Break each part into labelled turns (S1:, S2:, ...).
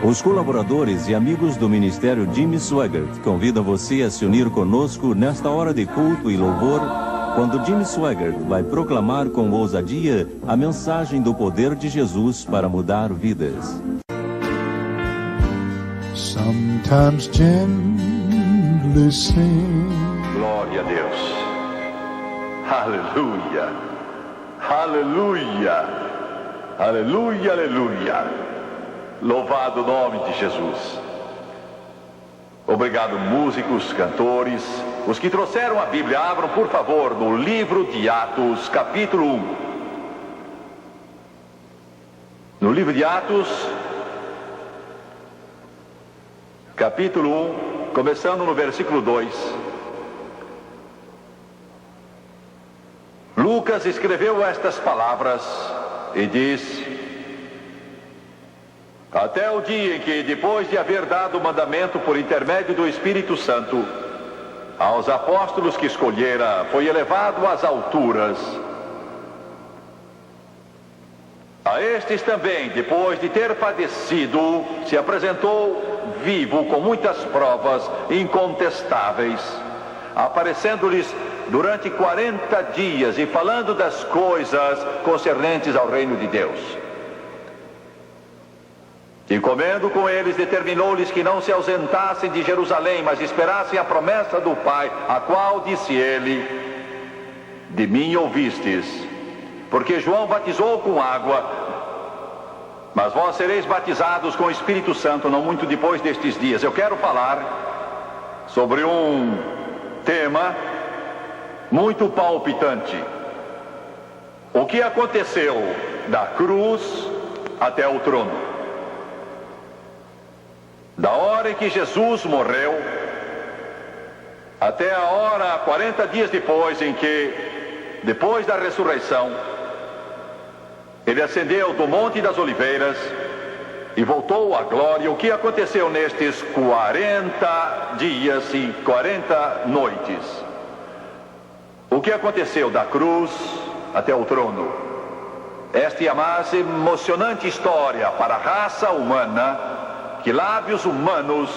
S1: Os colaboradores e amigos do Ministério Jimmy Swaggart convidam você a se unir conosco nesta hora de culto e louvor, quando Jimmy Swaggart vai proclamar com ousadia a mensagem do poder de Jesus para mudar vidas.
S2: Sometimes gently sing.
S3: Glória a Deus. Aleluia. Aleluia. Aleluia, aleluia. Louvado o nome de Jesus. Obrigado, músicos, cantores. Os que trouxeram a Bíblia, abram, por favor, no livro de Atos, capítulo 1. No livro de Atos, capítulo 1, começando no versículo 2. Lucas escreveu estas palavras e diz: até o dia em que, depois de haver dado o mandamento por intermédio do Espírito Santo aos apóstolos que escolhera, foi elevado às alturas. A estes também, depois de ter padecido, se apresentou vivo com muitas provas incontestáveis, aparecendo-lhes durante 40 dias e falando das coisas concernentes ao reino de Deus. E comendo com eles, determinou-lhes que não se ausentassem de Jerusalém, mas esperassem a promessa do Pai, a qual disse ele: de mim ouvistes, porque João batizou com água, mas vós sereis batizados com o Espírito Santo não muito depois destes dias. Eu quero falar sobre um tema muito palpitante: o que aconteceu da cruz até o trono. Da hora em que Jesus morreu, até a hora, 40 dias depois, em que, depois da ressurreição, ele ascendeu do Monte das Oliveiras e voltou à glória. O que aconteceu nestes 40 dias e 40 noites? O que aconteceu da cruz até o trono? Esta é a mais emocionante história para a raça humana que lábios humanos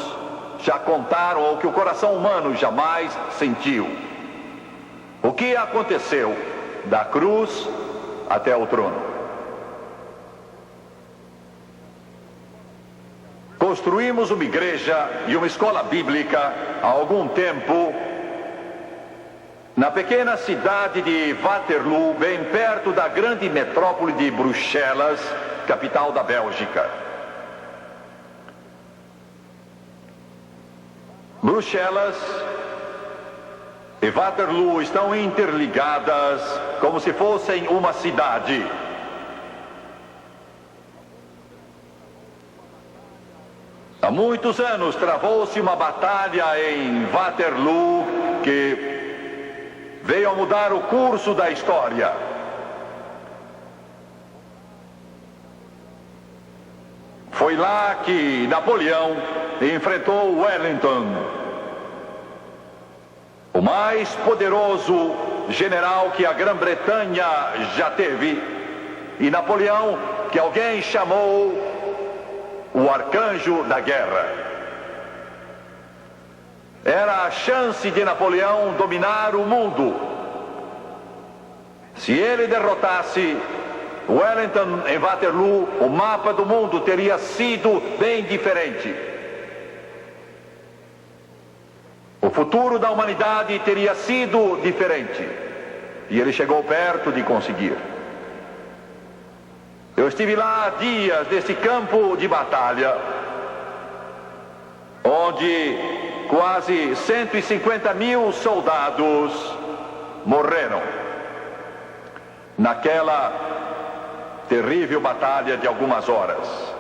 S3: já contaram, ou que o coração humano jamais sentiu. O que aconteceu da cruz até o trono? Construímos uma igreja e uma escola bíblica há algum tempo na pequena cidade de Waterloo, bem perto da grande metrópole de Bruxelas, capital da Bélgica. Bruxelas e Waterloo estão interligadas como se fossem uma cidade. Há muitos anos travou-se uma batalha em Waterloo que veio a mudar o curso da história. Foi lá que Napoleão enfrentou Wellington, o mais poderoso general que a Grã-Bretanha já teve, e Napoleão, que alguém chamou o arcanjo da guerra. Era a chance de Napoleão dominar o mundo. Se ele derrotasse Wellington em Waterloo, o mapa do mundo teria sido bem diferente. O futuro da humanidade teria sido diferente. E ele chegou perto de conseguir. Eu estive lá há dias nesse campo de batalha, onde quase 150 mil soldados morreram naquela terrível batalha de algumas horas.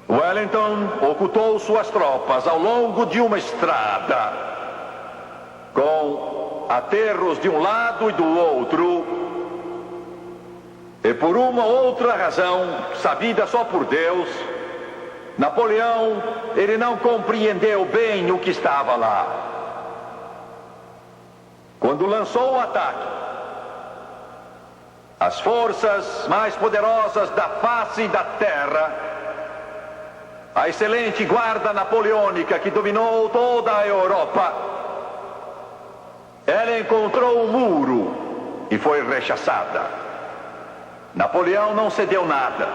S3: Wellington ocultou suas tropas ao longo de uma estrada, com aterros de um lado e do outro, e por uma outra razão, sabida só por Deus, Napoleão, ele não compreendeu bem o que estava lá. Quando lançou o ataque, as forças mais poderosas da face da terra, a excelente guarda napoleônica que dominou toda a Europa, ela encontrou um muro e foi rechaçada. Napoleão não cedeu nada.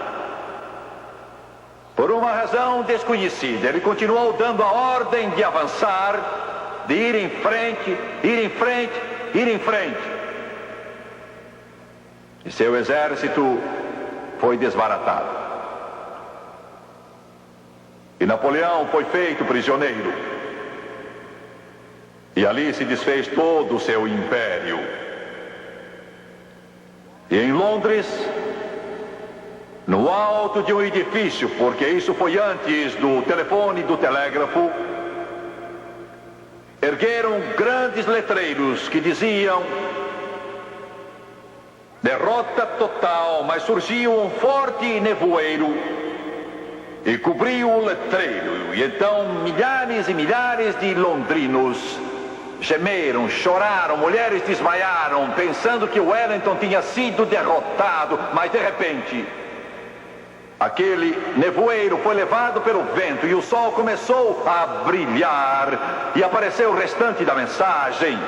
S3: Por uma razão desconhecida, ele continuou dando a ordem de avançar, de ir em frente, ir em frente, ir em frente. E seu exército foi desbaratado. E Napoleão foi feito prisioneiro. E ali se desfez todo o seu império. E em Londres, no alto de um edifício, porque isso foi antes do telefone e do telégrafo, ergueram grandes letreiros que diziam: derrota total, mas surgiu um forte nevoeiro e cobriu o letreiro. E então milhares e milhares de londrinos gemeram, choraram, mulheres desmaiaram, pensando que Wellington tinha sido derrotado. Mas de repente, aquele nevoeiro foi levado pelo vento e o sol começou a brilhar e apareceu o restante da mensagem: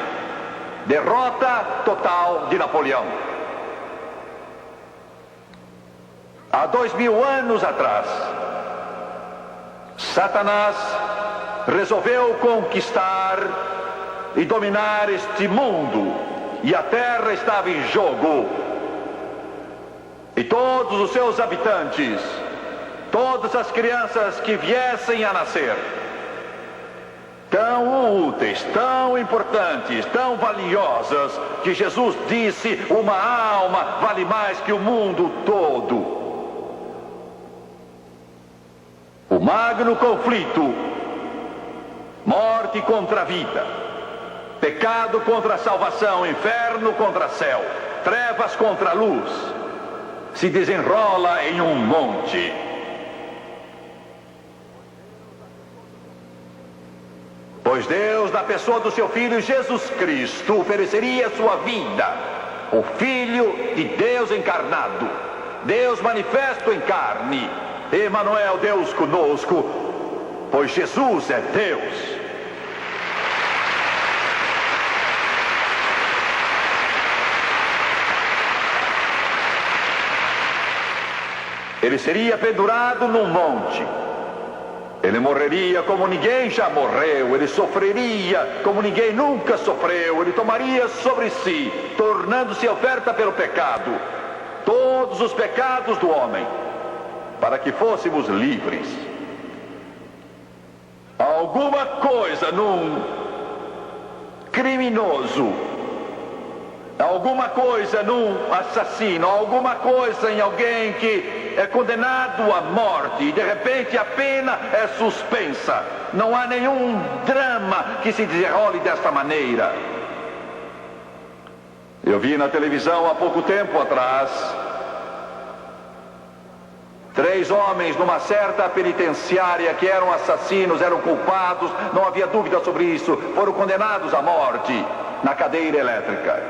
S3: derrota total de Napoleão. Há 2000 anos atrás, Satanás resolveu conquistar e dominar este mundo, e a terra estava em jogo, e todos os seus habitantes, todas as crianças que viessem a nascer, tão úteis, tão importantes, tão valiosas, que Jesus disse: uma alma vale mais que o mundo todo. O magno conflito, morte contra a vida, pecado contra a salvação, inferno contra céu, trevas contra a luz, se desenrola em um monte. Pois Deus, na pessoa do seu Filho Jesus Cristo, ofereceria sua vida, o Filho de Deus encarnado, Deus manifesto em carne, Emanuel, Deus conosco, pois Jesus é Deus. Ele seria pendurado num monte. Ele morreria como ninguém já morreu. Ele sofreria como ninguém nunca sofreu. Ele tomaria sobre si, tornando-se oferta pelo pecado, todos os pecados do homem, para que fôssemos livres. Alguma coisa num criminoso, alguma coisa num assassino, alguma coisa em alguém que é condenado à morte, e de repente a pena é suspensa. Não há nenhum drama que se desenrole desta maneira. Eu vi na televisão há pouco tempo atrás 3 homens numa certa penitenciária que eram assassinos, eram culpados, não havia dúvida sobre isso, foram condenados à morte na cadeira elétrica.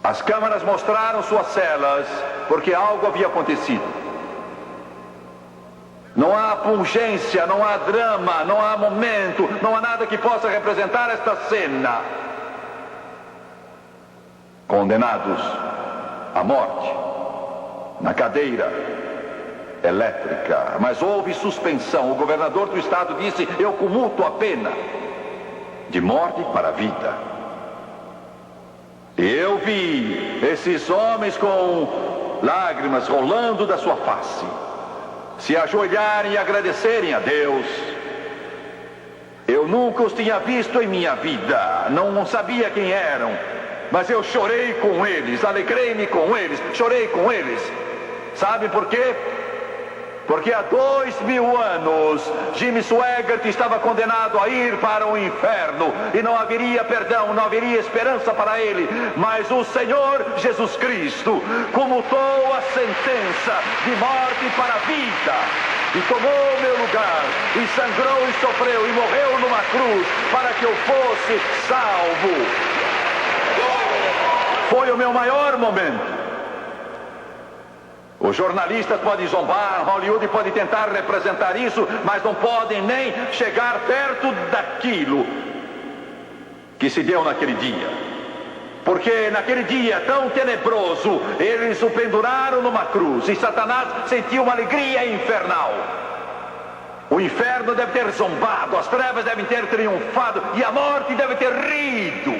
S3: As câmaras mostraram suas celas, porque algo havia acontecido. Não há pungência, não há drama, não há momento, não há nada que possa representar esta cena. Condenados à morte na cadeira elétrica, mas houve suspensão. O governador do estado disse: eu comuto a pena de morte para a vida. E eu vi esses homens com lágrimas rolando da sua face, se ajoelharem e agradecerem a Deus. Eu nunca os tinha visto em minha vida, não sabia quem eram, mas eu chorei com eles, alegrei-me com eles, chorei com eles. Sabe por quê? Porque há 2000 anos Jimmy Swaggart estava condenado a ir para o inferno e não haveria perdão, não haveria esperança para ele. Mas o Senhor Jesus Cristo comutou a sentença de morte para a vida e tomou o meu lugar e sangrou e sofreu e morreu numa cruz para que eu fosse salvo. Foi o meu maior momento. Os jornalistas podem zombar, Hollywood pode tentar representar isso, mas não podem nem chegar perto daquilo que se deu naquele dia. Porque naquele dia tão tenebroso, eles o penduraram numa cruz e Satanás sentiu uma alegria infernal. O inferno deve ter zombado, as trevas devem ter triunfado e a morte deve ter rido.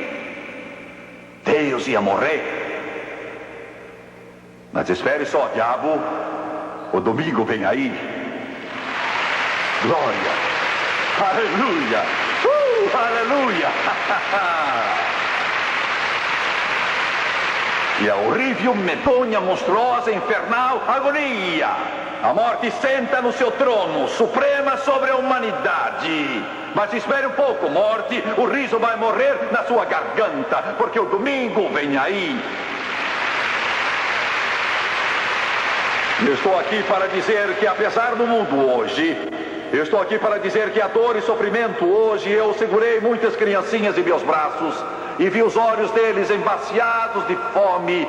S3: Deus ia morrer. Mas espere só, diabo, o domingo vem aí. Glória, aleluia, aleluia. E a horrível, medonha, monstruosa, infernal agonia. A morte senta no seu trono, suprema sobre a humanidade. Mas espere um pouco, morte, o riso vai morrer na sua garganta, porque o domingo vem aí. Eu estou aqui para dizer que apesar do mundo hoje, eu estou aqui para dizer que a dor e sofrimento hoje, eu segurei muitas criancinhas em meus braços e vi os olhos deles embaciados de fome.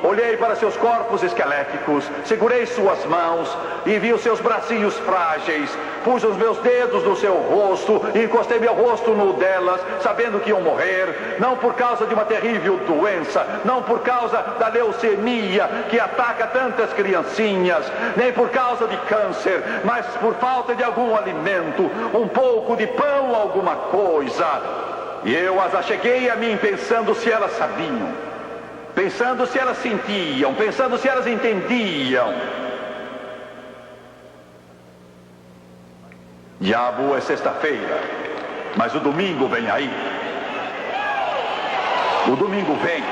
S3: Olhei para seus corpos esqueléticos, segurei suas mãos e vi os seus bracinhos frágeis. Pus os meus dedos no seu rosto e encostei meu rosto no delas, sabendo que iam morrer, não por causa de uma terrível doença, não por causa da leucemia que ataca tantas criancinhas, nem por causa de câncer, mas por falta de algum alimento, um pouco de pão, alguma coisa. E eu as acheguei a mim pensando se elas sabiam, pensando se elas sentiam, pensando se elas entendiam. Diabo, é sexta-feira, mas o domingo vem aí. O domingo vem.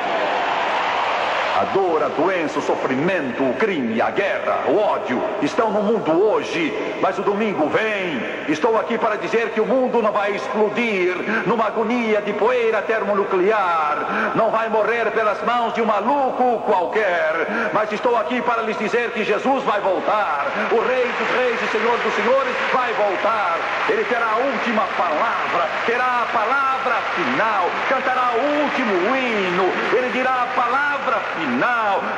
S3: A dor, a doença, o sofrimento, o crime, a guerra, o ódio estão no mundo hoje, mas o domingo vem. Estou aqui para dizer que o mundo não vai explodir numa agonia de poeira termonuclear, não vai morrer pelas mãos de um maluco qualquer, mas estou aqui para lhes dizer que Jesus vai voltar, o Rei dos Reis e Senhor dos Senhores vai voltar. Ele terá a última palavra, terá a palavra final, cantará o último hino, ele dirá a palavra final.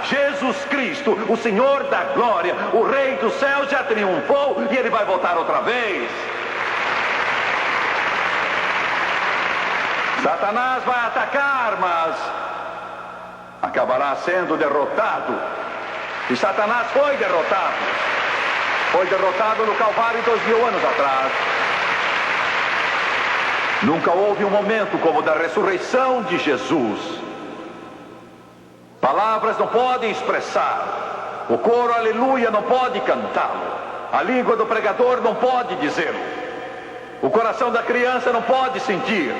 S3: Jesus Cristo, o Senhor da glória, o Rei do céu já triunfou e ele vai voltar outra vez. Satanás vai atacar, mas acabará sendo derrotado. E Satanás foi derrotado. Foi derrotado no Calvário 2000 anos atrás. Nunca houve um momento como o da ressurreição de Jesus. Palavras não podem expressar, o coro aleluia não pode cantá-lo, a língua do pregador não pode dizê-lo, o coração da criança não pode sentir.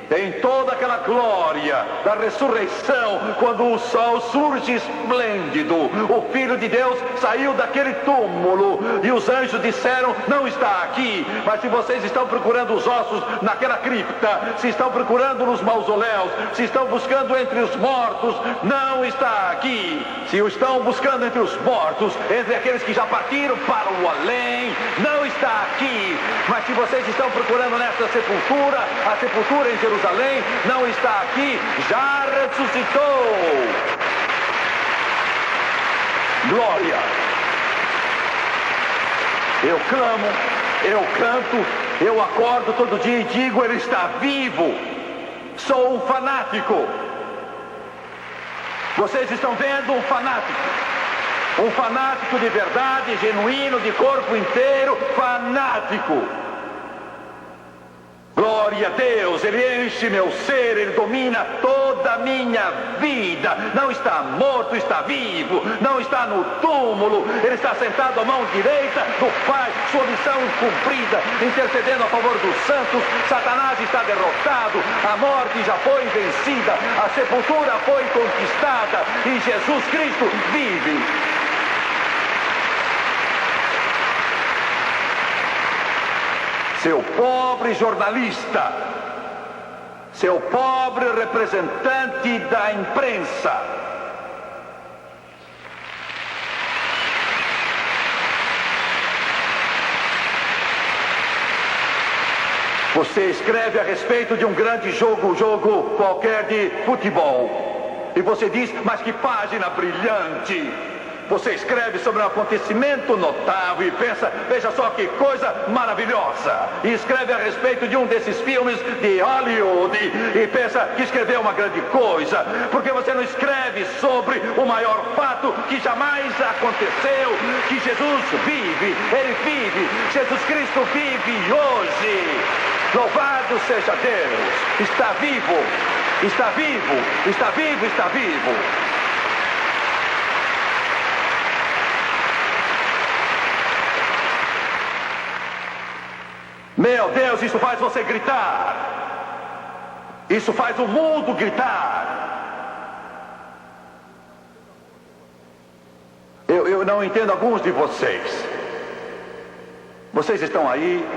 S3: Tem toda aquela glória da ressurreição, quando o sol surge esplêndido, o Filho de Deus saiu daquele túmulo e os anjos disseram: não está aqui. Mas se vocês estão procurando os ossos naquela cripta, se estão procurando nos mausoléus, se estão buscando entre os mortos, não está aqui. Se o estão buscando entre os mortos, entre aqueles que já partiram para o além, não está aqui. Mas se vocês estão procurando nesta sepultura, a sepultura em Jerusalém não está aqui, já ressuscitou. Glória. Eu clamo, eu canto, eu acordo todo dia e digo: ele está vivo. Sou um fanático. Vocês estão vendo um fanático de verdade, genuíno, de corpo inteiro, fanático. Glória a Deus, ele enche meu ser, ele domina toda a minha vida. Não está morto, está vivo, não está no túmulo, ele está sentado à mão direita do Pai, sua missão cumprida, intercedendo a favor dos santos. Satanás está derrotado, a morte já foi vencida, a sepultura foi conquistada e Jesus Cristo vive. Seu pobre jornalista, seu pobre representante da imprensa, você escreve a respeito de um grande jogo qualquer de futebol. E você diz, mas que página brilhante! Você escreve sobre um acontecimento notável e pensa, veja só que coisa maravilhosa. E escreve a respeito de um desses filmes de Hollywood e pensa que escreveu uma grande coisa. Porque você não escreve sobre o maior fato que jamais aconteceu, que Jesus vive, Ele vive, Jesus Cristo vive hoje. Louvado seja Deus, está vivo, está vivo, está vivo, está vivo. Meu Deus, isso faz você gritar. Isso faz o mundo gritar. Eu não entendo alguns de vocês. Vocês estão aí.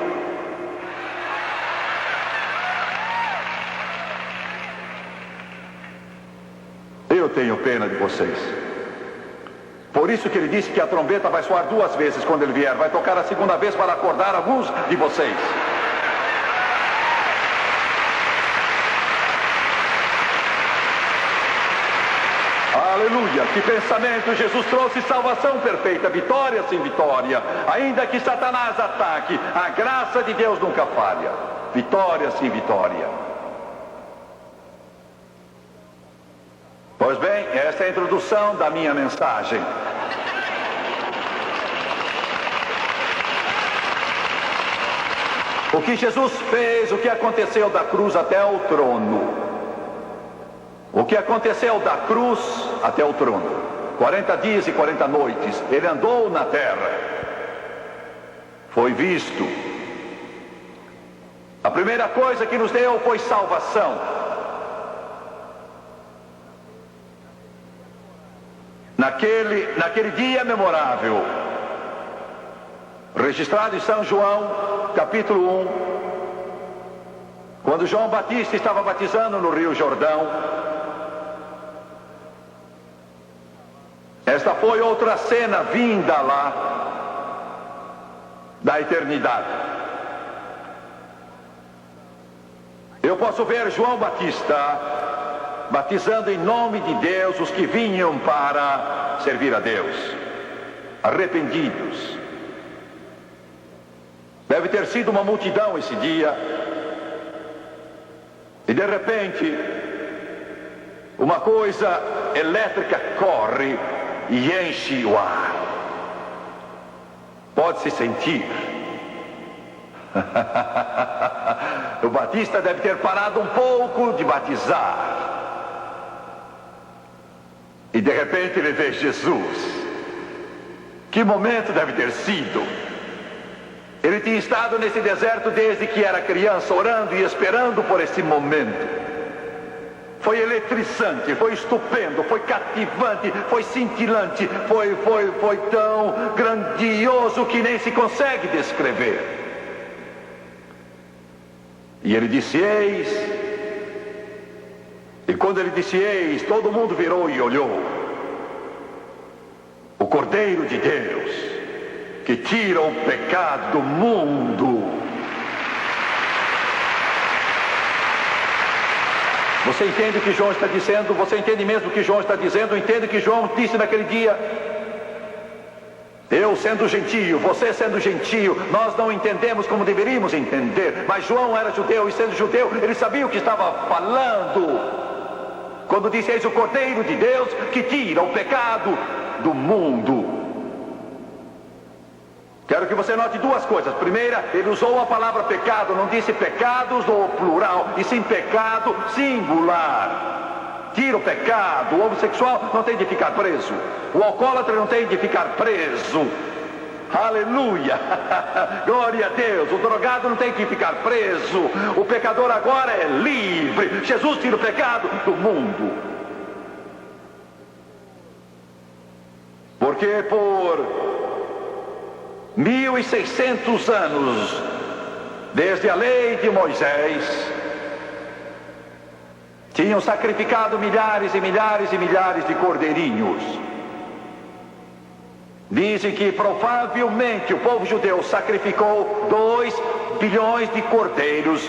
S3: Eu tenho pena de vocês. Por isso que ele disse que a trombeta vai soar 2 vezes quando ele vier. Vai tocar a 2ª vez para acordar alguns de vocês. Aleluia! Que pensamento! Jesus trouxe salvação perfeita, vitória sem vitória. Ainda que Satanás ataque, a graça de Deus nunca falha. Vitória sem vitória. Pois bem, essa é a introdução da minha mensagem. O que Jesus fez, o que aconteceu da cruz até o trono. O que aconteceu da cruz até o trono. 40 dias e 40 noites, ele andou na terra. Foi visto. A primeira coisa que nos deu foi salvação. Naquele dia memorável, registrado em São João, capítulo 1, quando João Batista estava batizando no Rio Jordão, esta foi outra cena vinda lá da eternidade. Eu posso ver João Batista batizando em nome de Deus os que vinham para servir a Deus, arrependidos. Deve ter sido uma multidão esse dia. E de repente, uma coisa elétrica corre e enche o ar. Pode-se sentir. O Batista deve ter parado um pouco de batizar. E de repente ele vê Jesus. Que momento deve ter sido? Ele tinha estado nesse deserto desde que era criança, orando e esperando por esse momento. Foi eletrizante, foi estupendo, foi cativante, foi cintilante, foi tão grandioso que nem se consegue descrever. E ele disse, eis. E quando ele disse, eis, todo mundo virou e olhou. O Cordeiro de Deus, que tira o pecado do mundo. Você entende o que João está dizendo? Você entende mesmo o que João está dizendo? Entende o que João disse naquele dia? Eu sendo gentio, você sendo gentio, nós não entendemos como deveríamos entender. Mas João era judeu e sendo judeu, ele sabia o que estava falando. Quando disse, eis o Cordeiro de Deus que tira o pecado do mundo. Quero que você note 2 coisas. Primeira, ele usou a palavra pecado, não disse pecados no plural, e sim pecado singular. Tira o pecado. O homossexual não tem de ficar preso. O alcoólatra não tem de ficar preso. Aleluia! Glória a Deus! O drogado não tem que ficar preso. O pecador agora é livre. Jesus tira o pecado do mundo. Porque por 1600 anos, desde a lei de Moisés, tinham sacrificado milhares e milhares e milhares de cordeirinhos. Dizem que provavelmente o povo judeu sacrificou 2 bilhões de cordeiros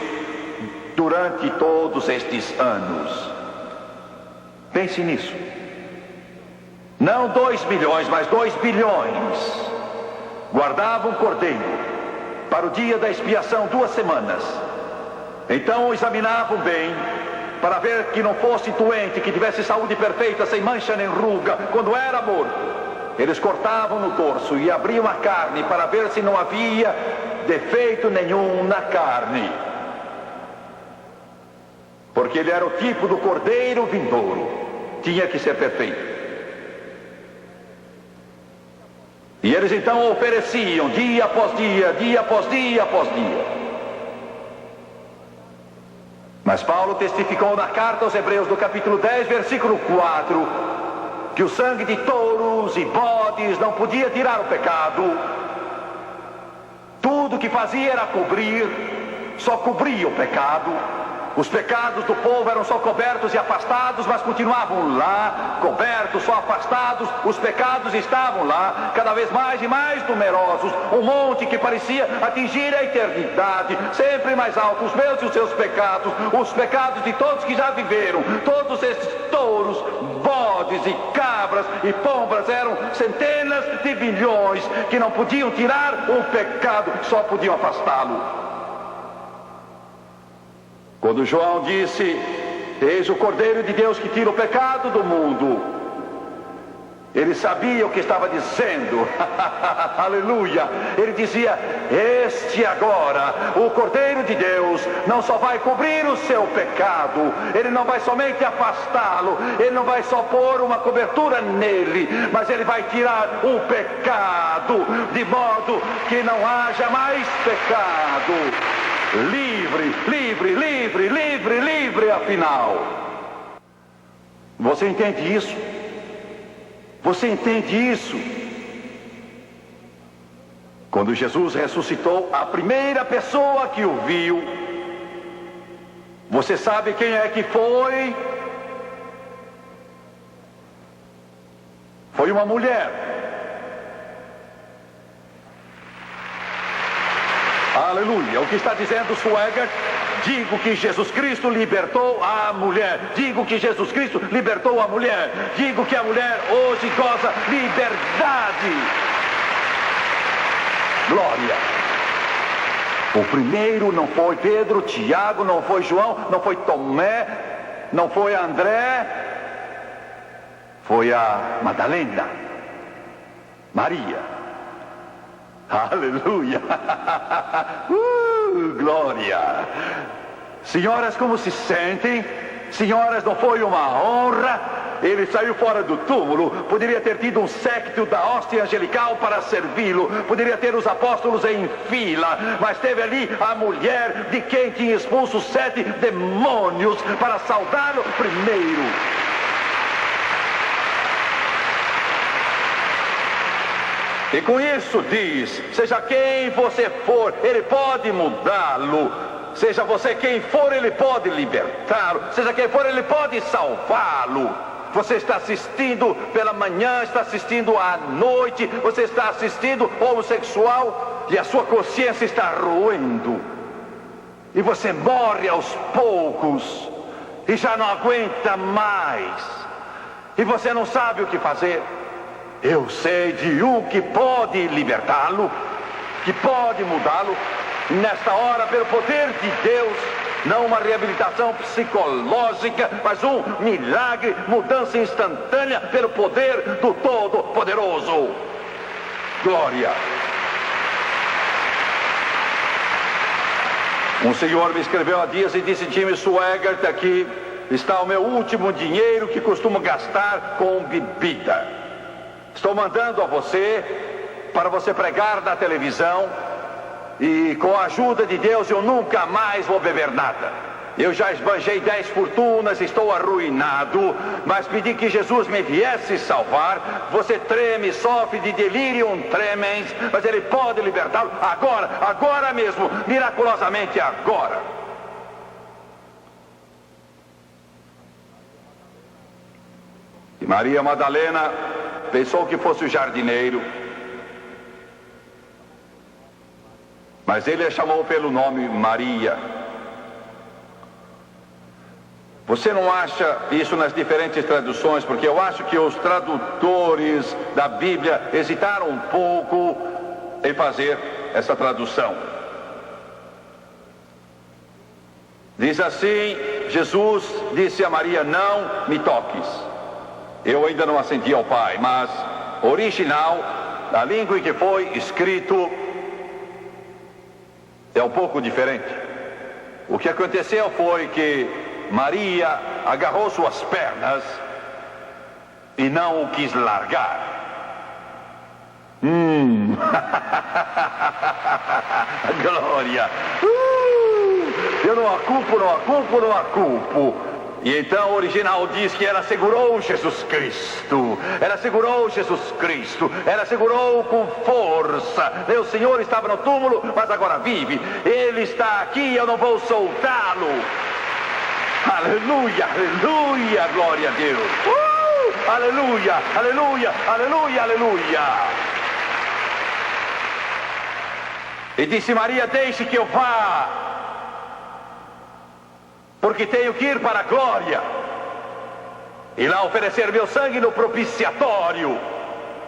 S3: durante todos estes anos. Pense nisso. Não 2 milhões, mas 2 bilhões. Guardavam um cordeiro para o dia da expiação 2 semanas. Então o examinavam bem, para ver que não fosse doente, que tivesse saúde perfeita, sem mancha nem ruga, quando era morto. Eles cortavam no dorso e abriam a carne para ver se não havia defeito nenhum na carne. Porque ele era o tipo do cordeiro vindouro. Tinha que ser perfeito. E eles então ofereciam dia após dia, dia após dia após dia. Mas Paulo testificou na carta aos Hebreus, no capítulo 10, versículo 4, que o sangue de touros e bodes não podia tirar o pecado. Tudo que fazia era cobrir, só cobria o pecado. Os pecados do povo eram só cobertos e afastados, mas continuavam lá, cobertos, só afastados. Os pecados estavam lá, cada vez mais e mais numerosos. Um monte que parecia atingir a eternidade, sempre mais alto. Os meus e os seus pecados, os pecados de todos que já viveram. Todos esses touros, bodes e cabras e pombras eram centenas de bilhões que não podiam tirar o pecado, só podiam afastá-lo. Quando João disse: eis o Cordeiro de Deus que tira o pecado do mundo, ele sabia o que estava dizendo. Aleluia! Ele dizia: este agora, o Cordeiro de Deus, não só vai cobrir o seu pecado, ele não vai somente afastá-lo, ele não vai só pôr uma cobertura nele, mas ele vai tirar o pecado, de modo que não haja mais pecado. Livre, livre, livre, livre, livre, afinal. Você entende isso? Você entende isso? Quando Jesus ressuscitou, a primeira pessoa que o viu, você sabe quem é que foi? Foi uma mulher. Aleluia. O que está dizendo Swaggart? Digo que Jesus Cristo libertou a mulher. Digo que Jesus Cristo libertou a mulher. Digo que a mulher hoje goza liberdade. Glória. O primeiro não foi Pedro, Tiago, não foi João, não foi Tomé, não foi André. Foi a Madalena. Maria. Aleluia! Glória! Senhoras, como se sentem? Senhoras, não foi uma honra? Ele saiu fora do túmulo. Poderia ter tido um séquito da hóstia angelical para servi-lo. Poderia ter os apóstolos em fila. Mas teve ali a mulher de quem tinha expulso 7 demônios para saudá-lo primeiro. E com isso diz: seja quem você for, ele pode mudá-lo. Seja você quem for, ele pode libertá-lo. Seja quem for, ele pode salvá-lo. Você está assistindo pela manhã, está assistindo à noite, você está assistindo homossexual e a sua consciência está roendo. E você morre aos poucos e já não aguenta mais. E você não sabe o que fazer. Eu sei de um que pode libertá-lo, que pode mudá-lo. Nesta hora, pelo poder de Deus, não uma reabilitação psicológica, mas um milagre, mudança instantânea pelo poder do Todo-Poderoso. Glória. Um senhor me escreveu há dias e disse: Jimmy Swaggart, aqui está o meu último dinheiro que costumo gastar com bebida. Estou mandando a você, para você pregar na televisão, e com a ajuda de Deus eu nunca mais vou beber nada. Eu já esbanjei 10 fortunas, estou arruinado, mas pedi que Jesus me viesse salvar. Você treme, sofre de delirium tremens, mas Ele pode libertá-lo agora, agora mesmo, miraculosamente agora. E Maria Madalena pensou que fosse o jardineiro, mas ele a chamou pelo nome Maria. Você não acha isso nas diferentes traduções? Porque eu acho que os tradutores da Bíblia hesitaram um pouco em fazer essa tradução. Diz assim: Jesus disse a Maria: não me toques, eu ainda não ascendi ao Pai. Mas original, a língua em que foi escrito é um pouco diferente. O que aconteceu foi que Maria agarrou suas pernas e não o quis largar. Glória! Eu não a culpo. E então o original diz que ela segurou Jesus Cristo. Ela segurou com força. Meu Senhor estava no túmulo, mas agora vive. Ele está aqui, eu não vou soltá-lo. Aleluia, aleluia, glória a Deus. Aleluia, aleluia, aleluia, aleluia. E disse: Maria, deixe que eu vá, porque tenho que ir para a glória e lá oferecer meu sangue no propiciatório.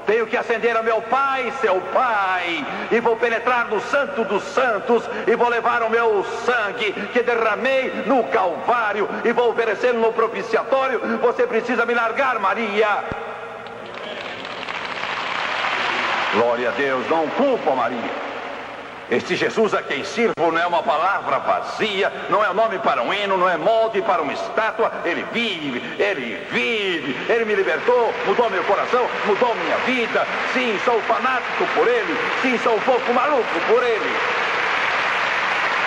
S3: Tenho que ascender ao meu Pai, seu Pai, e vou penetrar no Santo dos Santos e vou levar o meu sangue que derramei no Calvário e vou oferecê-lo no propiciatório. Você precisa me largar, Maria. Glória a Deus, não culpa Maria. Este Jesus a quem sirvo não é uma palavra vazia, não é um nome para um hino, não é molde para uma estátua. Ele vive, Ele me libertou, mudou meu coração, mudou minha vida. Sim, sou fanático por Ele, sim, sou um pouco maluco por Ele.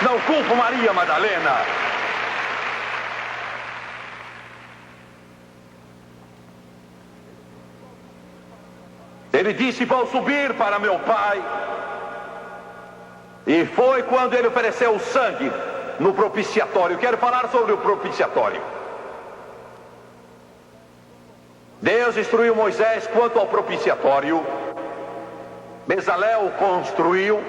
S3: Não culpo Maria Madalena. Ele disse: vou subir para meu Pai. E foi quando ele ofereceu o sangue no propiciatório. Quero falar sobre o propiciatório. Deus instruiu Moisés quanto ao propiciatório. Bezalel o construiu.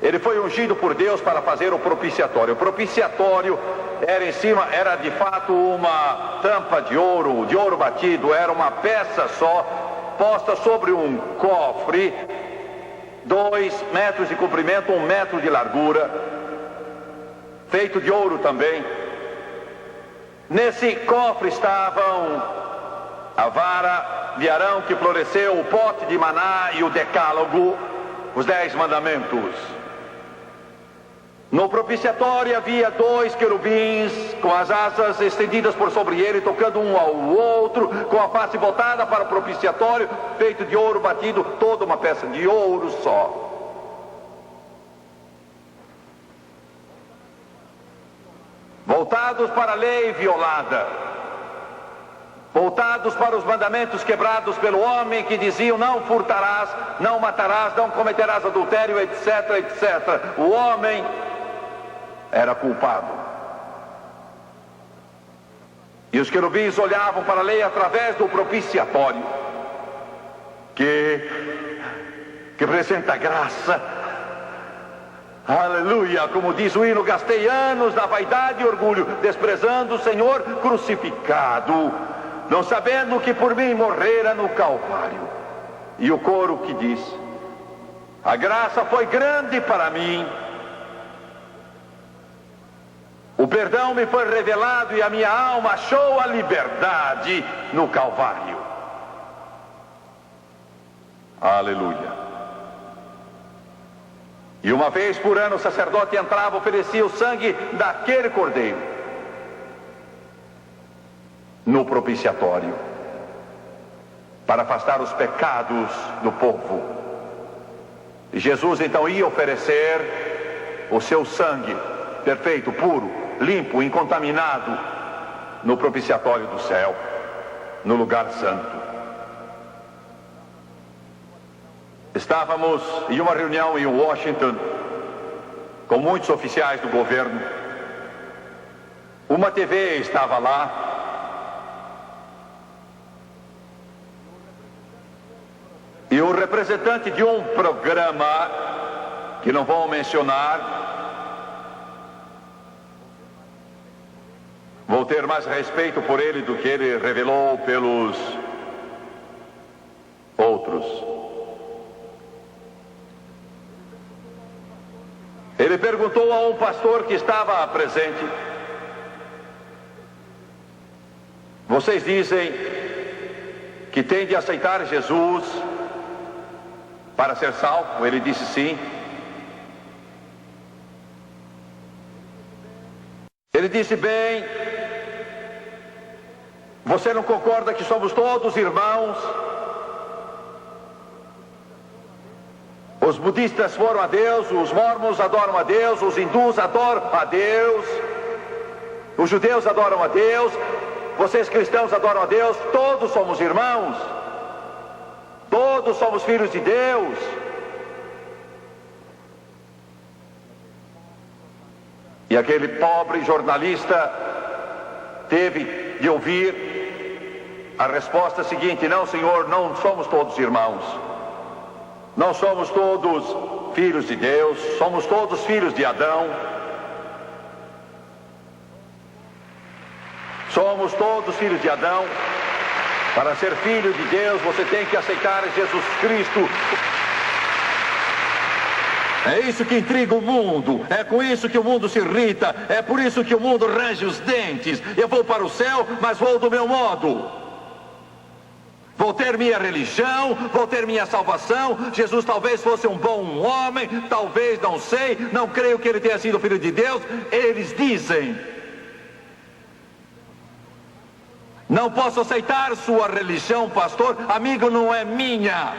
S3: Ele foi ungido por Deus para fazer o propiciatório. O propiciatório era de fato uma tampa de ouro batido. Era uma peça só, posta sobre um cofre, 2 metros de comprimento, 1 metro de largura, feito de ouro também. Nesse cofre estavam a vara de Arão que floresceu, o pote de maná e o decálogo, os 10 mandamentos. No propiciatório havia 2 querubins com as asas estendidas por sobre ele, tocando um ao outro, com a face voltada para o propiciatório, feito de ouro batido, toda uma peça de ouro só. Voltados para a lei violada, voltados para os mandamentos quebrados pelo homem, que diziam: não furtarás, não matarás, não cometerás adultério, etc, etc. O homem era culpado. E os querubins olhavam para a lei através do propiciatório, que representa graça. Aleluia, como diz o hino: gastei anos na vaidade e orgulho, desprezando o Senhor crucificado, não sabendo que por mim morrera no Calvário. E o coro que diz: a graça foi grande para mim, o perdão me foi revelado e a minha alma achou a liberdade no Calvário. Aleluia. E uma vez por ano o sacerdote entrava, oferecia o sangue daquele cordeiro no propiciatório, para afastar os pecados do povo. E Jesus então ia oferecer o seu sangue perfeito, puro, limpo, incontaminado, no propiciatório do céu, no lugar santo. Estávamos em uma reunião em Washington com muitos oficiais do governo. Uma TV estava lá e o representante de um programa que não vou mencionar Vou ter mais respeito por ele do que ele revelou pelos outros. Ele perguntou a um pastor que estava presente: vocês dizem que tem de aceitar Jesus para ser salvo? Ele disse sim. Ele disse: bem, você não concorda que somos todos irmãos? Os budistas foram a Deus, os mormons adoram a Deus, os hindus adoram a Deus, os judeus adoram a Deus, vocês cristãos adoram a Deus, todos somos irmãos, todos somos filhos de Deus. E aquele pobre jornalista teve de ouvir a resposta seguinte: não, senhor, não somos todos irmãos. Não somos todos filhos de Deus, somos todos filhos de Adão. Somos todos filhos de Adão. Para ser filho de Deus, você tem que aceitar Jesus Cristo. É isso que intriga o mundo, é com isso que o mundo se irrita, é por isso que o mundo range os dentes. Eu vou para o céu, mas vou do meu modo. Vou ter minha religião, vou ter minha salvação. Jesus talvez fosse um bom homem, talvez, não sei, não creio que ele tenha sido filho de Deus. Eles dizem: não posso aceitar sua religião, pastor, amigo, não é minha.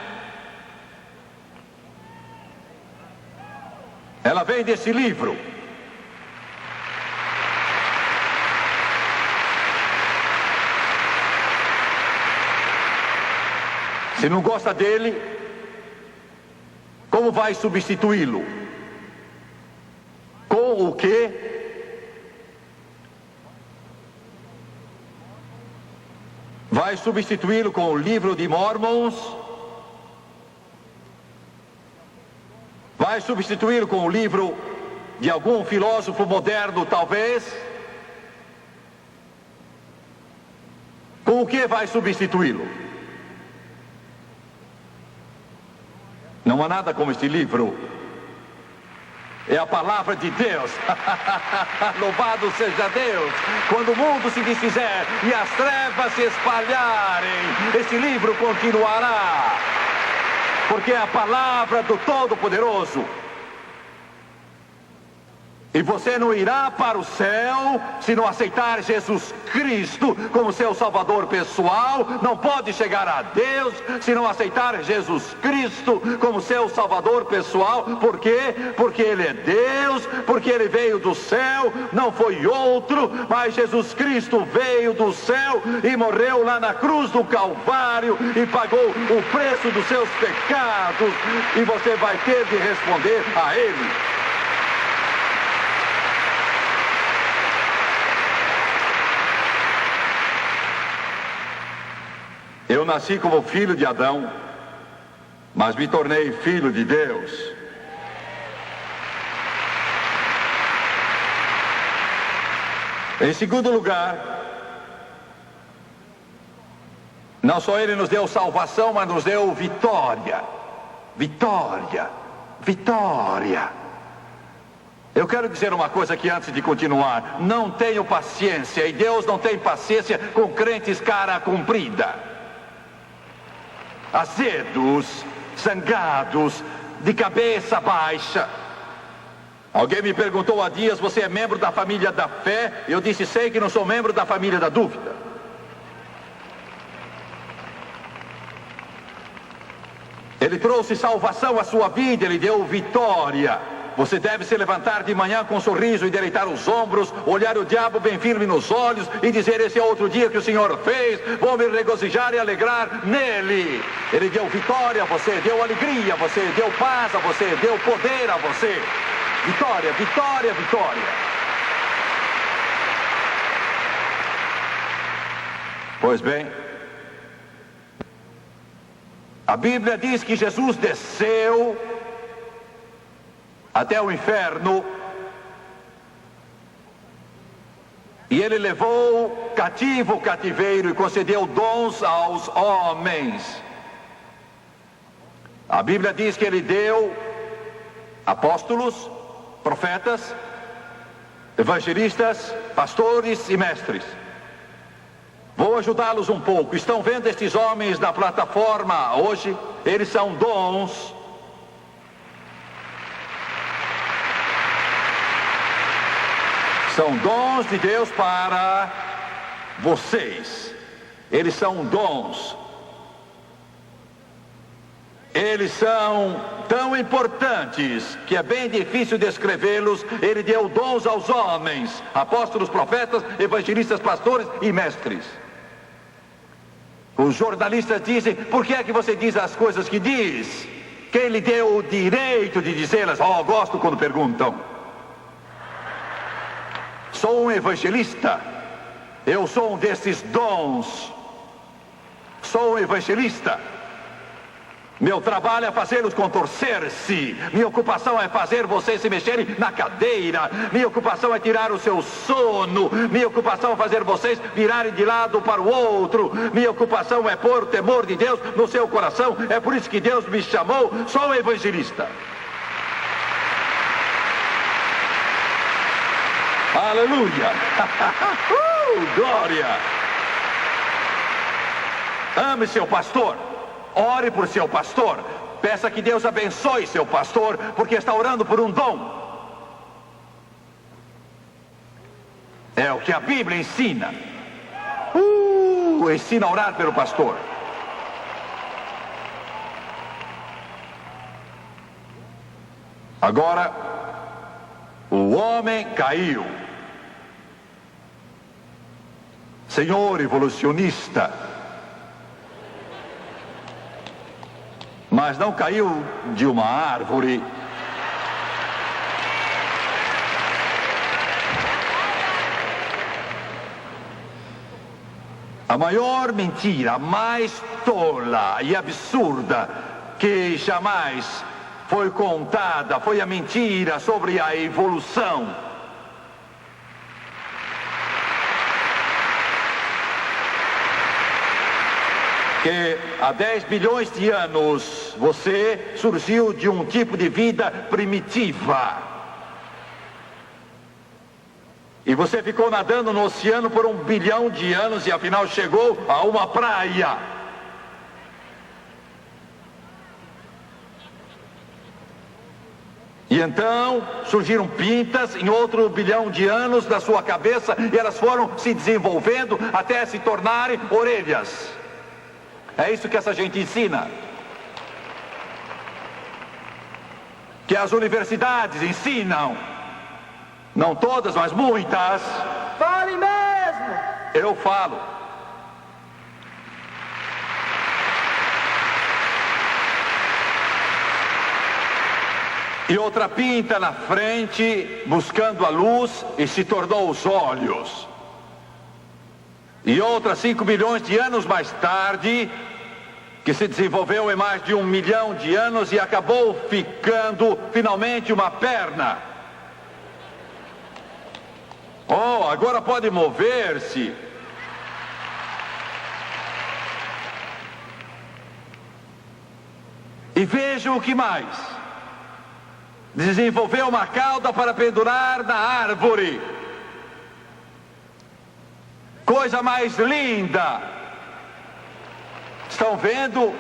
S3: Ela vem desse livro. Se não gosta dele, como vai substituí-lo? Com o quê? Vai substituí-lo com o livro de Mormons? Vai substituí-lo com o livro de algum filósofo moderno, talvez? Com o que vai substituí-lo? Não há nada como este livro. É a palavra de Deus. Louvado seja Deus. Quando o mundo se desfizer e as trevas se espalharem, este livro continuará. Porque é a palavra do Todo-Poderoso. E você não irá para o céu se não aceitar Jesus Cristo como seu Salvador pessoal. Não pode chegar a Deus se não aceitar Jesus Cristo como seu Salvador pessoal. Por quê? Porque Ele é Deus, porque Ele veio do céu, não foi outro, mas Jesus Cristo veio do céu e morreu lá na cruz do Calvário e pagou o preço dos seus pecados. E você vai ter de responder a Ele. Eu nasci como filho de Adão, mas me tornei filho de Deus. Em segundo lugar, não só Ele nos deu salvação, mas nos deu vitória. Vitória, vitória. Eu quero dizer uma coisa aqui antes de continuar. Não tenho paciência, e Deus não tem paciência com crentes cara comprida. Azedos, zangados, de cabeça baixa. Alguém me perguntou há dias: você é membro da família da fé? Eu disse: sei que não sou membro da família da dúvida. Ele trouxe salvação à sua vida, Ele deu vitória. Você deve se levantar de manhã com um sorriso e deleitar os ombros, olhar o diabo bem firme nos olhos e dizer: esse é outro dia que o Senhor fez, vou me regozijar e alegrar nele. Ele deu vitória a você, deu alegria a você, deu paz a você, deu poder a você. Vitória, vitória, vitória. Pois bem, a Bíblia diz que Jesus desceu até o inferno E ele levou cativo o cativeiro e concedeu dons aos homens. A Bíblia diz que ele deu apóstolos, profetas, evangelistas, pastores e mestres. Vou ajudá-los um pouco. Estão vendo estes homens na plataforma hoje? Eles são dons. São dons de Deus para vocês. Eles são dons. Eles são tão importantes que é bem difícil descrevê-los. Ele deu dons aos homens, apóstolos, profetas, evangelistas, pastores e mestres. Os jornalistas dizem: por que é que você diz as coisas que diz? Quem lhe deu o direito de dizê-las? Oh, gosto quando perguntam. Sou um evangelista. Eu sou um desses dons. Sou um evangelista. Meu trabalho é fazê-los contorcer-se. Minha ocupação é fazer vocês se mexerem na cadeira. Minha ocupação é tirar o seu sono. Minha ocupação é fazer vocês virarem de lado para o outro. Minha ocupação é pôr o temor de Deus no seu coração. É por isso que Deus me chamou. Sou um evangelista. Aleluia! Glória! Ame seu pastor. Ore por seu pastor. Peça que Deus abençoe seu pastor, porque está orando por um dom. É o que a Bíblia ensina. Ensina a orar pelo pastor. Agora, o homem caiu. Senhor evolucionista. Mas não caiu de uma árvore. A maior mentira, a mais tola e absurda que jamais foi contada foi a mentira sobre a evolução. Que há 10 bilhões de anos você surgiu de um tipo de vida primitiva. E você ficou nadando no oceano por 1 bilhão de anos e afinal chegou a uma praia. E então surgiram pintas em outro 1 bilhão de anos da sua cabeça e elas foram se desenvolvendo até se tornarem orelhas. É isso que essa gente ensina. Que as universidades ensinam. Não todas, mas muitas.
S4: Fale mesmo!
S3: Eu falo. E outra pinta na frente, buscando a luz, e se tornou os olhos. E outra 5 milhões de anos mais tarde, que se desenvolveu em mais de 1 milhão de anos e acabou ficando finalmente uma perna. Oh, agora pode mover-se. E veja o que mais. Desenvolveu uma cauda para pendurar na árvore. Coisa mais linda. Estão vendo?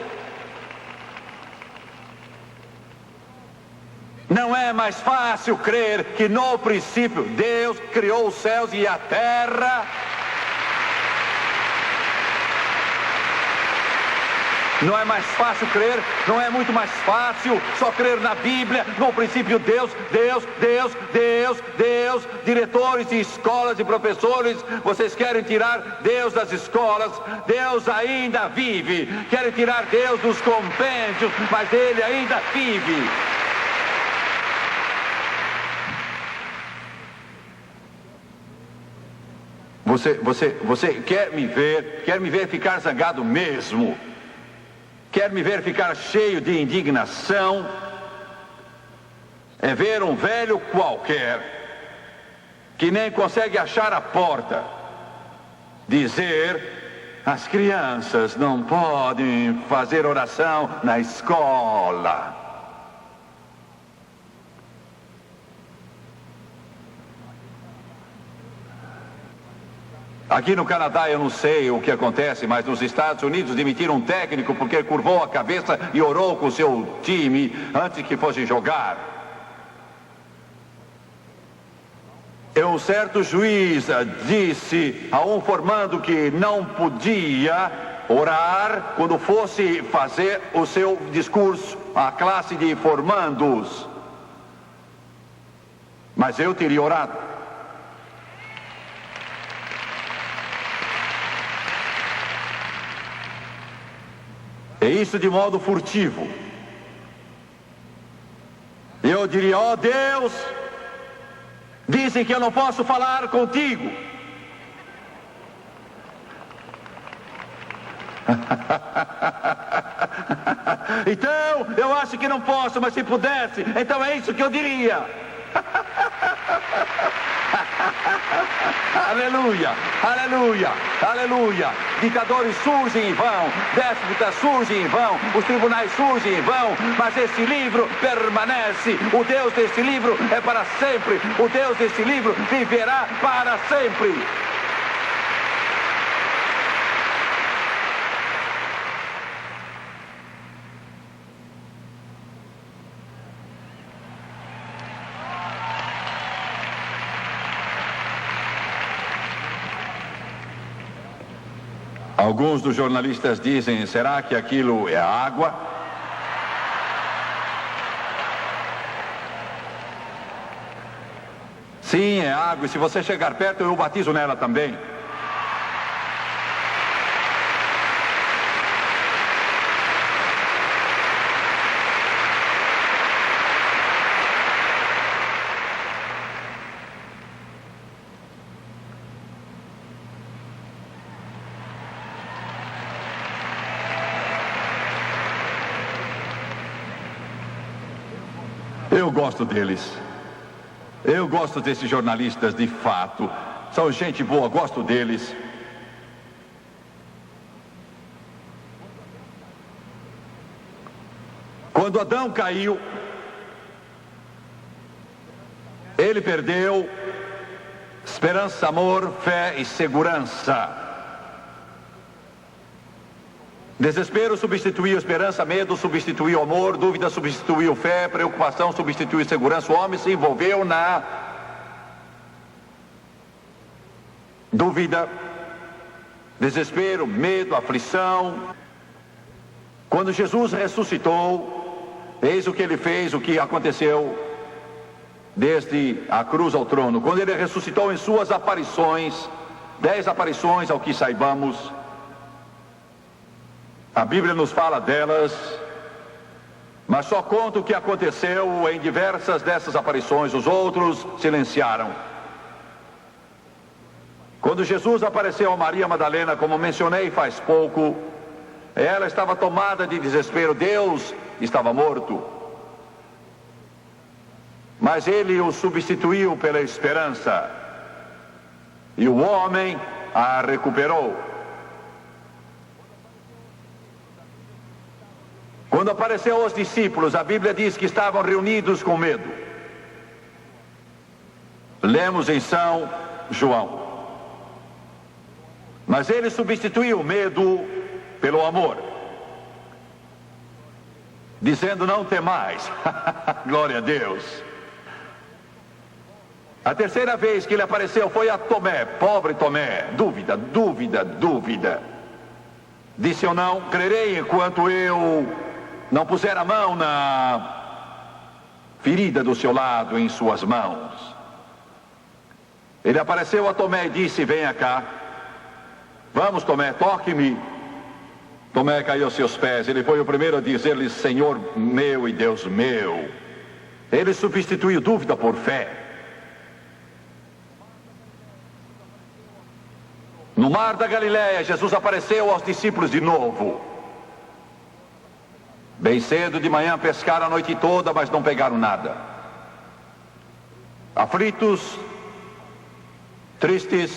S3: Não é mais fácil crer que no princípio Deus criou os céus e a terra? Não é mais fácil crer? Não é muito mais fácil só crer na Bíblia? No princípio Deus, diretores de escolas e professores, vocês querem tirar Deus das escolas? Deus ainda vive. Querem tirar Deus dos compêndios, mas Ele ainda vive. Você quer me ver ficar zangado mesmo? Quer me ver ficar cheio de indignação? É ver um velho qualquer que nem consegue achar a porta, dizer: as crianças não podem fazer oração na escola. Aqui no Canadá eu não sei o que acontece, mas nos Estados Unidos demitiram um técnico porque curvou a cabeça e orou com o seu time antes que fosse jogar. E um certo juiz disse a um formando que não podia orar quando fosse fazer o seu discurso à classe de formandos. Mas eu teria orado. E isso de modo furtivo. Eu diria: ó Deus, dizem que eu não posso falar contigo. Então, eu acho que não posso, mas se pudesse, então é isso que eu diria. Aleluia, aleluia, aleluia. Ditadores surgem em vão, déspotas surgem em vão, os tribunais surgem em vão, mas esse livro permanece. O Deus desse livro é para sempre. O Deus desse livro viverá para sempre. Alguns dos jornalistas dizem: será que aquilo é água? Sim, é água, e se você chegar perto eu batizo nela também. Eu gosto deles. Eu gosto desses jornalistas de fato. São gente boa, gosto deles. Quando Adão caiu, ele perdeu esperança, amor, fé e segurança. Desespero substituiu esperança, medo substituiu amor, dúvida substituiu fé, preocupação substituiu segurança. O homem se envolveu na dúvida, desespero, medo, aflição. Quando Jesus ressuscitou, eis o que ele fez, o que aconteceu desde a cruz ao trono. Quando ele ressuscitou em suas aparições, 10 aparições ao que saibamos, a Bíblia nos fala delas, mas só conta o que aconteceu em diversas dessas aparições. Os outros silenciaram. Quando Jesus apareceu a Maria Madalena, como mencionei faz pouco, ela estava tomada de desespero. Deus estava morto, mas ele o substituiu pela esperança, e o homem a recuperou. Quando apareceu aos discípulos, a Bíblia diz que estavam reunidos com medo. Lemos em São João. Mas ele substituiu o medo pelo amor, dizendo: não temais. Glória a Deus. A terceira vez que ele apareceu foi a Tomé, pobre Tomé. Dúvida, dúvida, dúvida. Disse: eu não crerei enquanto eu não puser a mão na ferida do seu lado, em suas mãos. Ele apareceu a Tomé e disse: venha cá. Vamos, Tomé, toque-me. Tomé caiu aos seus pés. Ele foi o primeiro a dizer-lhe: Senhor meu e Deus meu. Ele substituiu dúvida por fé. No mar da Galileia, Jesus apareceu aos discípulos de novo. Bem cedo de manhã pescaram a noite toda, mas não pegaram nada. Aflitos, tristes,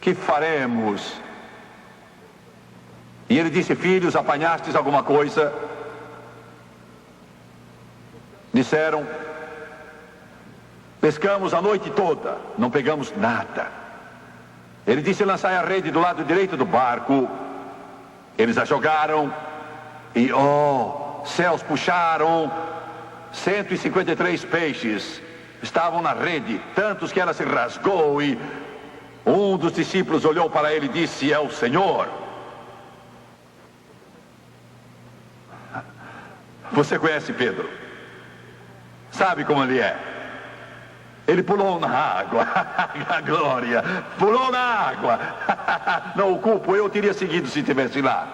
S3: que faremos? E ele disse: filhos, apanhastes alguma coisa? Disseram: pescamos a noite toda, não pegamos nada. Ele disse: lançai a rede do lado direito do barco. Eles a jogaram e, céus, puxaram 153 peixes. Estavam na rede, tantos que ela se rasgou, e um dos discípulos olhou para ele e disse: é o Senhor. Você conhece Pedro? Sabe como ele é? Ele pulou na água. A glória! Pulou na água. Não o culpo, eu teria seguido se estivesse lá.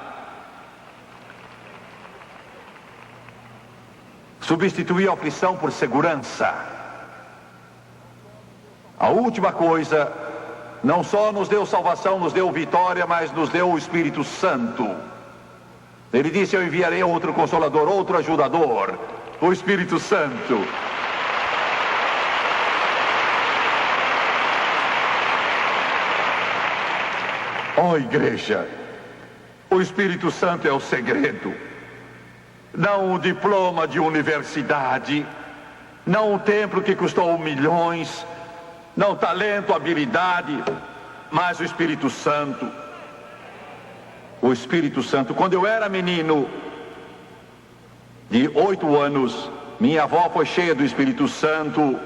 S3: Substituir a aflição por segurança. A última coisa, não só nos deu salvação, nos deu vitória, mas nos deu o Espírito Santo. Ele disse: eu enviarei outro Consolador, outro ajudador, o Espírito Santo. Igreja, o Espírito Santo é o segredo. Não o diploma de universidade, não o templo que custou milhões, não talento, habilidade, mas o Espírito Santo. O Espírito Santo. Quando eu era menino de 8 anos, minha avó foi cheia do Espírito Santo.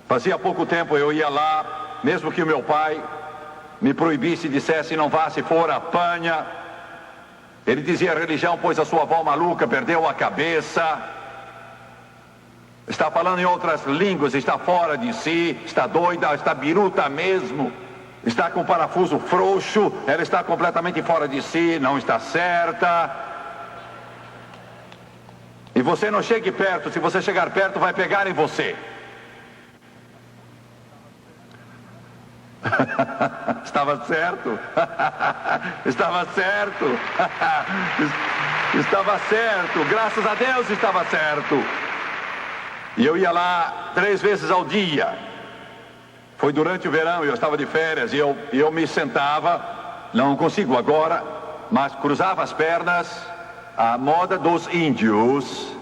S3: Fazia pouco tempo eu ia lá, mesmo que o meu pai me proibisse e dissesse: não vá, se for apanha. Ele dizia: a religião pôs a sua avó maluca, perdeu a cabeça, está falando em outras línguas, está fora de si, está doida, está biruta mesmo, está com o parafuso frouxo, ela está completamente fora de si, não está certa. E você não chegue perto, se você chegar perto vai pegar em você. Estava certo. Estava certo. Estava certo. Graças a Deus estava certo. E eu ia lá 3 vezes ao dia. Foi durante o verão, eu estava de férias e eu me sentava, não consigo agora, mas cruzava as pernas, à moda dos índios.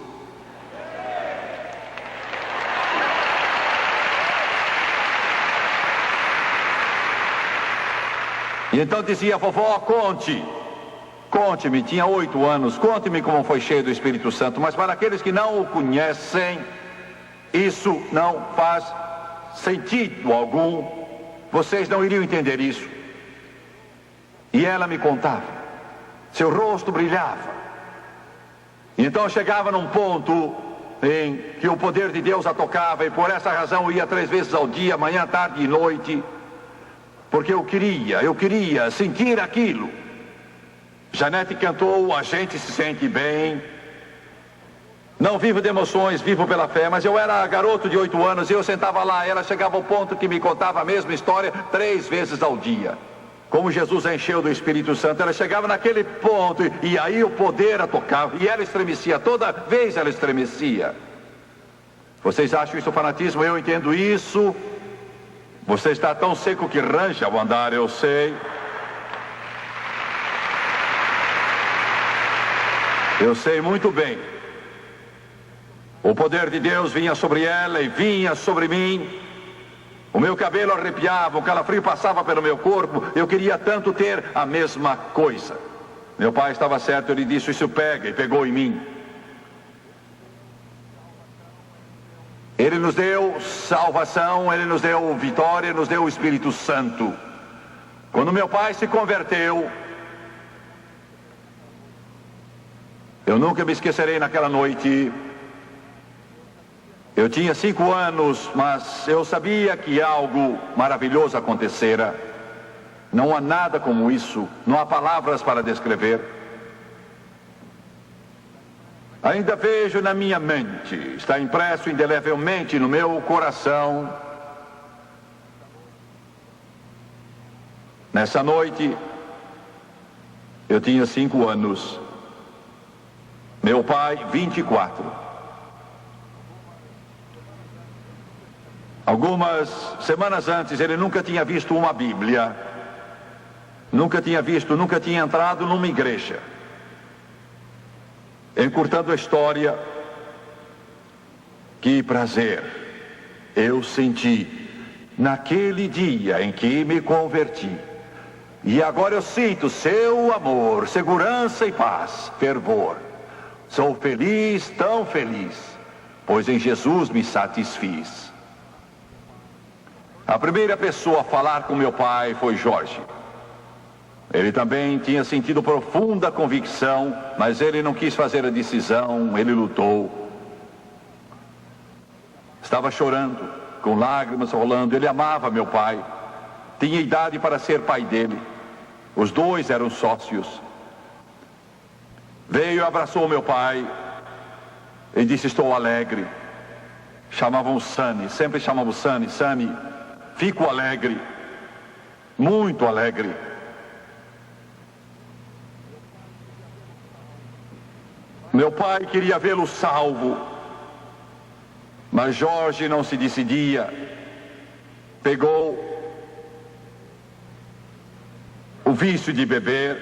S3: E então dizia: vovó, conte-me, tinha 8 anos, conte-me como foi cheio do Espírito Santo. Mas para aqueles que não o conhecem, isso não faz sentido algum, vocês não iriam entender isso. E ela me contava, seu rosto brilhava. E então chegava num ponto em que o poder de Deus a tocava, e por essa razão eu ia 3 vezes ao dia, manhã, tarde e noite, porque eu queria sentir aquilo. Janete cantou: a gente se sente bem. Não vivo de emoções, vivo pela fé. Mas eu era garoto de 8 anos e eu sentava lá. Ela chegava ao ponto que me contava a mesma história 3 vezes ao dia. Como Jesus a encheu do Espírito Santo. Ela chegava naquele ponto e aí o poder a tocava. E ela estremecia, toda vez ela estremecia. Vocês acham isso fanatismo? Eu entendo isso. Você está tão seco que range ao andar, eu sei. Eu sei muito bem. O poder de Deus vinha sobre ela e vinha sobre mim. O meu cabelo arrepiava, o calafrio passava pelo meu corpo. Eu queria tanto ter a mesma coisa. Meu pai estava certo, ele disse: isso pega, e pegou em mim. Ele nos deu salvação, ele nos deu vitória, ele nos deu o Espírito Santo. Quando meu pai se converteu, eu nunca me esquecerei naquela noite. Eu tinha 5 anos, mas eu sabia que algo maravilhoso acontecera. Não há nada como isso, não há palavras para descrever. Ainda vejo na minha mente, está impresso indelevelmente no meu coração. Nessa noite, eu tinha 5 anos. Meu pai, 24. Algumas semanas antes, ele nunca tinha visto uma Bíblia, nunca tinha entrado numa igreja. Encurtando a história, que prazer eu senti naquele dia em que me converti. E agora eu sinto seu amor, segurança e paz, fervor. Sou feliz, tão feliz, pois em Jesus me satisfiz. A primeira pessoa a falar com meu pai foi Jorge. Ele também tinha sentido profunda convicção, mas ele não quis fazer a decisão, ele lutou. Estava chorando, com lágrimas rolando. Ele amava meu pai, tinha idade para ser pai dele. Os dois eram sócios. Veio e abraçou meu pai e disse: estou alegre. Chamavam Sani, sempre chamavam Sani. Sani, fico alegre, muito alegre. Meu pai queria vê-lo salvo, mas Jorge não se decidia. Pegou o vício de beber,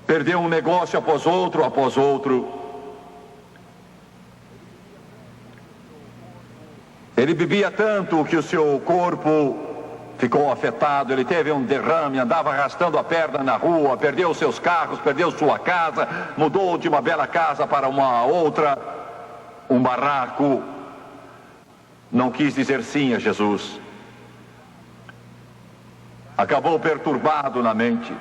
S3: perdeu um negócio após outro. Ele bebia tanto que o seu corpo ficou afetado. Ele teve um derrame, andava arrastando a perna na rua, perdeu seus carros, perdeu sua casa, mudou de uma bela casa para uma outra, um barraco. Não quis dizer sim a Jesus. Acabou perturbado na mente.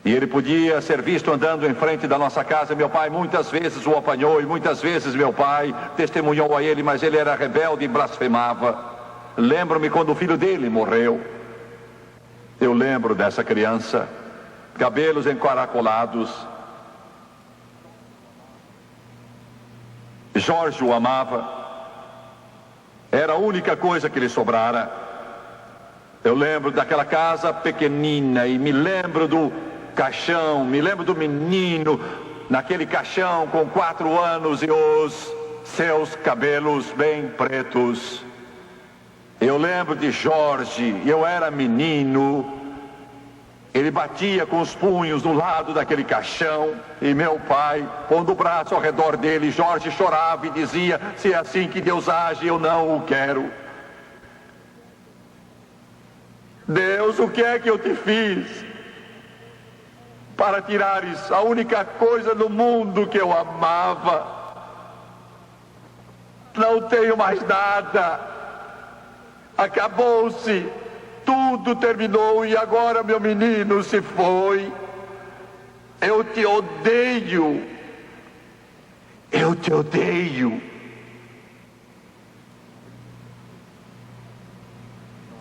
S3: E ele podia ser visto andando em frente da nossa casa. Meu pai muitas vezes o apanhou e muitas vezes meu pai testemunhou a ele, mas ele era rebelde e blasfemava. Lembro-me quando o filho dele morreu. Eu lembro dessa criança, cabelos encaracolados. Jorge o amava. Era a única coisa que lhe sobrara. Eu lembro daquela casa pequenina e me lembro do caixão, me lembro do menino naquele caixão com 4 anos e os seus cabelos bem pretos. Eu lembro de Jorge, eu era menino, ele batia com os punhos do lado daquele caixão e meu pai, pondo o braço ao redor dele, Jorge chorava e dizia: se é assim que Deus age, eu não o quero. Deus, o que é que eu te fiz para tirares a única coisa no mundo que eu amava? Não tenho mais nada, acabou-se, tudo terminou e agora meu menino se foi. Eu te odeio, eu te odeio.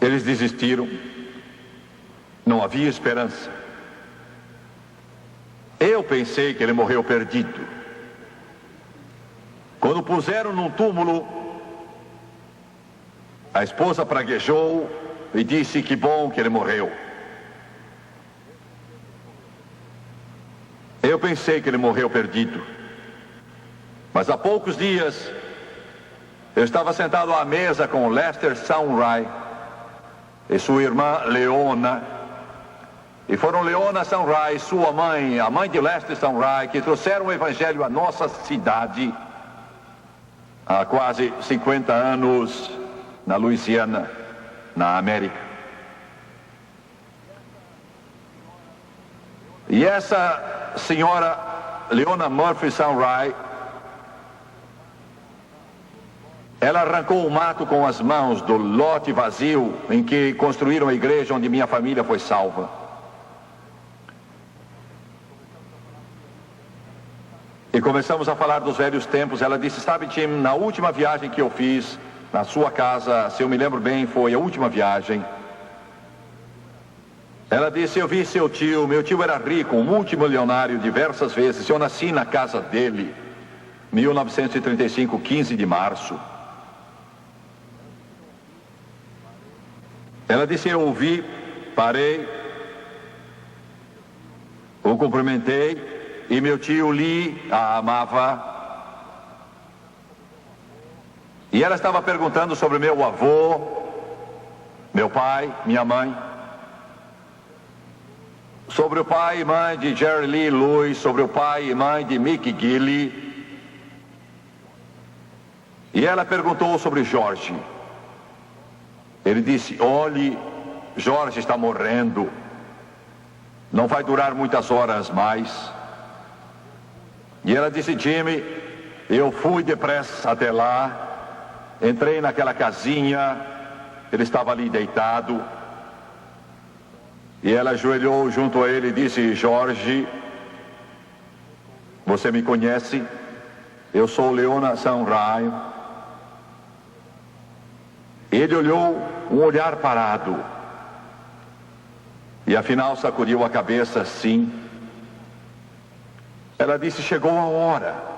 S3: Eles desistiram, não havia esperança. Eu pensei que ele morreu perdido. Quando o puseram num túmulo, a esposa praguejou e disse que bom que ele morreu. Eu pensei que ele morreu perdido. Mas há poucos dias, eu estava sentado à mesa com Lester Saunray e sua irmã Leona. E foram Leona Saunray, sua mãe, a mãe de Lester Saunray, que trouxeram o evangelho à nossa cidade há quase 50 anos na Louisiana, na América. E essa senhora Leona Murphy Saunray, ela arrancou o mato com as mãos do lote vazio em que construíram a igreja onde minha família foi salva. E começamos a falar dos velhos tempos. Ela disse: sabe, Tim, na última viagem que eu fiz na sua casa, se eu me lembro bem, foi a última viagem. Ela disse: eu vi seu tio, meu tio era rico, um multimilionário diversas vezes. Eu nasci na casa dele, 1935, 15 de março. Ela disse: eu ouvi, parei, o cumprimentei, e meu tio Lee a amava. E ela estava perguntando sobre meu avô, meu pai, minha mãe, sobre o pai e mãe de Jerry Lee Lewis, sobre o pai e mãe de Mick Gilley. E ela perguntou sobre Jorge. Ele disse: olhe, Jorge está morrendo, não vai durar muitas horas mais. E ela disse: Jimmy, eu fui depressa até lá, entrei naquela casinha, ele estava ali deitado, e ela ajoelhou junto a ele e disse: Jorge, você me conhece? Eu sou Leona Sanraio. Ele olhou, um olhar parado, e afinal sacudiu a cabeça, sim. Ela disse: chegou a hora.